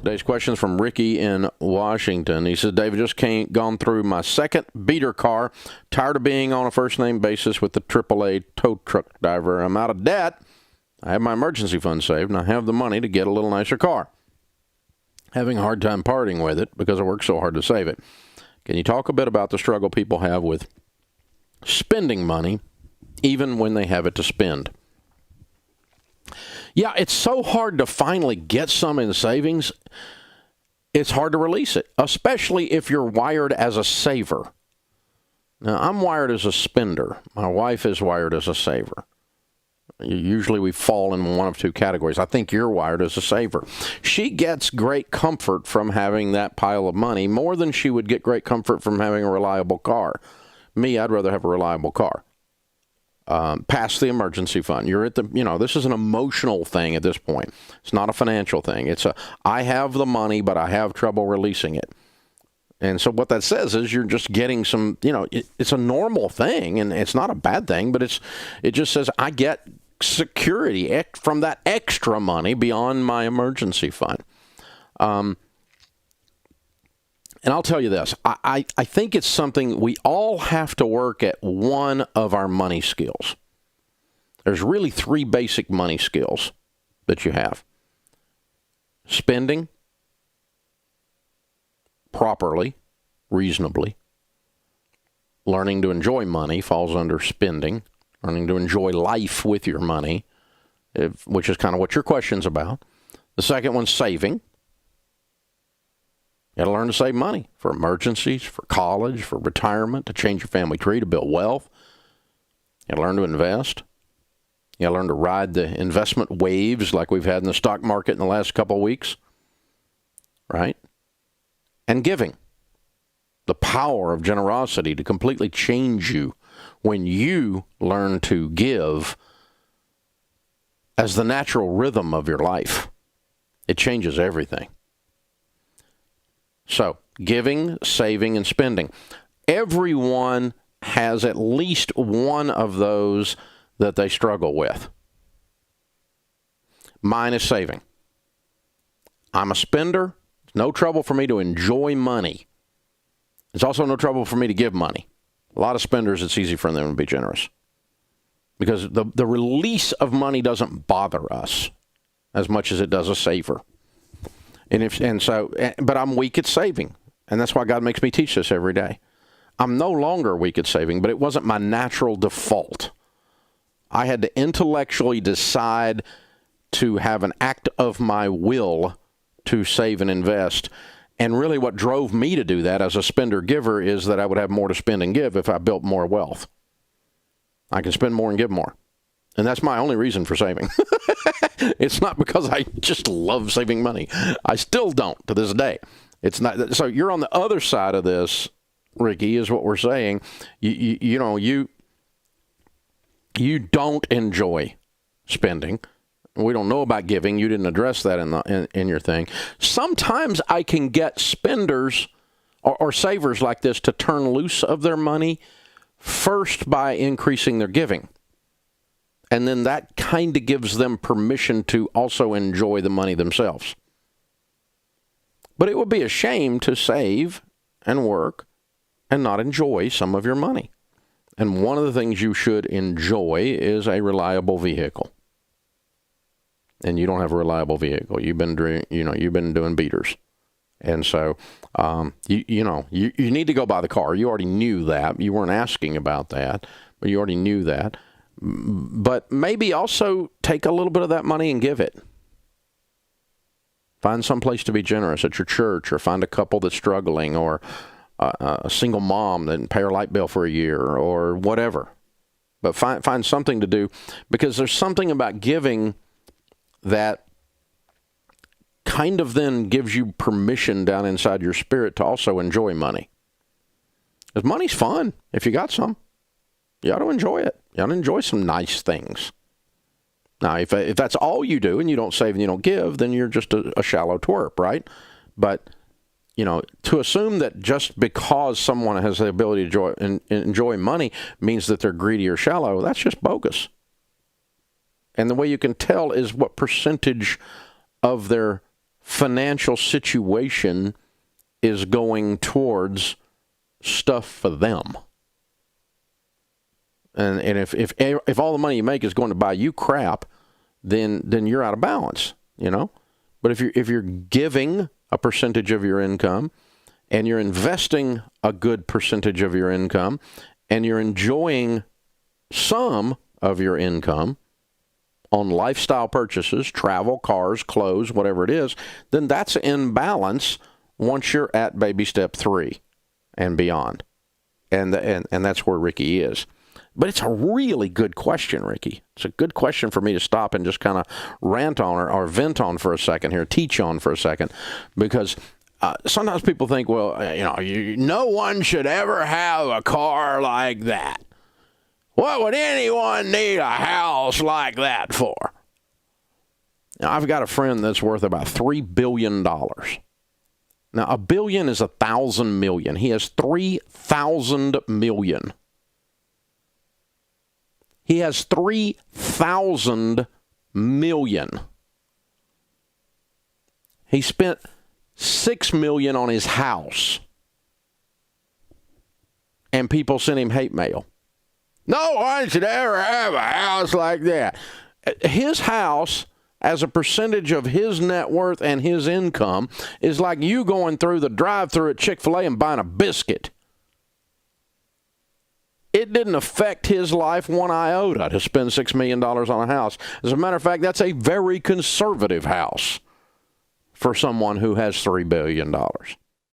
Today's question is from Ricky in Washington. He says, David, just gone through my second beater car. Tired of being on a first-name basis with the AAA tow truck driver. I'm out of debt. I have my emergency fund saved, and I have the money to get a little nicer car. Having a hard time parting with it because I worked so hard to save it. Can you talk a bit about the struggle people have with spending money, even when they have it to spend? Yeah, it's so hard to finally get some in savings. It's hard to release it, especially if you're wired as a saver. Now, I'm wired as a spender. My wife is wired as a saver. Usually we fall in one of two categories. I think you're wired as a saver. She gets great comfort from having that pile of money more than she would get great comfort from having a reliable car. Me, I'd rather have a reliable car. Past the emergency fund. You're at the, this is an emotional thing at this point. It's not a financial thing. I have the money, but I have trouble releasing it. And so what that says is you're just getting some, it's a normal thing, and it's not a bad thing, but it just says I get security from that extra money beyond my emergency fund. And I'll tell you this, I think it's something we all have to work at, one of our money skills. There's really three basic money skills that you have. Spending properly, reasonably. Learning to enjoy money falls under spending. Learning to enjoy life with your money, which is kind of what your question's about. The second one's saving. You got to learn to save money for emergencies, for college, for retirement, to change your family tree, to build wealth. You got to learn to invest. You got to learn to ride the investment waves like we've had in the stock market in the last couple of weeks. Right? And giving. The power of generosity to completely change you when you learn to give as the natural rhythm of your life. It changes everything. So, giving, saving, and spending. Everyone has at least one of those that they struggle with. Mine is saving. I'm a spender. It's no trouble for me to enjoy money. It's also no trouble for me to give money. A lot of spenders, it's easy for them to be generous. Because the release of money doesn't bother us as much as it does a saver. But I'm weak at saving, and that's why God makes me teach this every day. I'm no longer weak at saving, but it wasn't my natural default. I had to intellectually decide to have an act of my will to save and invest. And really what drove me to do that as a spender-giver is that I would have more to spend and give if I built more wealth. I can spend more and give more. And that's my only reason for saving. It's not because I just love saving money. I still don't to this day. It's not. So you're on the other side of this, Ricky, is what we're saying. You don't enjoy spending. We don't know about giving. You didn't address that in your thing. Sometimes I can get spenders or savers like this to turn loose of their money first by increasing their giving. And then that kind of gives them permission to also enjoy the money themselves. But it would be a shame to save and work and not enjoy some of your money. And one of the things you should enjoy is a reliable vehicle. And you don't have a reliable vehicle. You've been doing beaters. And so, you need to go buy the car. You already knew that. You weren't asking about that, but you already knew that. But maybe also take a little bit of that money and give it. Find some place to be generous at your church, or find a couple that's struggling, or a single mom that didn't pay her light bill for a year, or whatever. But find something to do, because there's something about giving that kind of then gives you permission down inside your spirit to also enjoy money. Because money's fun if you got some. You ought to enjoy it. You ought to enjoy some nice things. Now, if that's all you do and you don't save and you don't give, then you're just a shallow twerp, right? But, to assume that just because someone has the ability to enjoy money means that they're greedy or shallow, that's just bogus. And the way you can tell is what percentage of their financial situation is going towards stuff for them. And if all the money you make is going to buy you crap, then you're out of balance, you know? But if you're giving a percentage of your income, and you're investing a good percentage of your income, and you're enjoying some of your income on lifestyle purchases, travel, cars, clothes, whatever it is, then that's in balance once you're at baby step 3 and beyond. And that's where Ricky is. But it's a really good question, Ricky. It's a good question for me to stop and just kind of rant on or vent on for a second here, teach on for a second, because sometimes people think, well, no one should ever have a car like that. What would anyone need a house like that for? Now, I've got a friend that's worth about $3 billion. Now, a billion is 1,000 million. He has 3,000 million. He has 3,000 million. He spent $6 million on his house. And people sent him hate mail. No one should ever have a house like that. His house, as a percentage of his net worth and his income, is like you going through the drive-thru at Chick-fil-A and buying a biscuit. It didn't affect his life one iota to spend $6 million on a house. As a matter of fact, that's a very conservative house for someone who has $3 billion.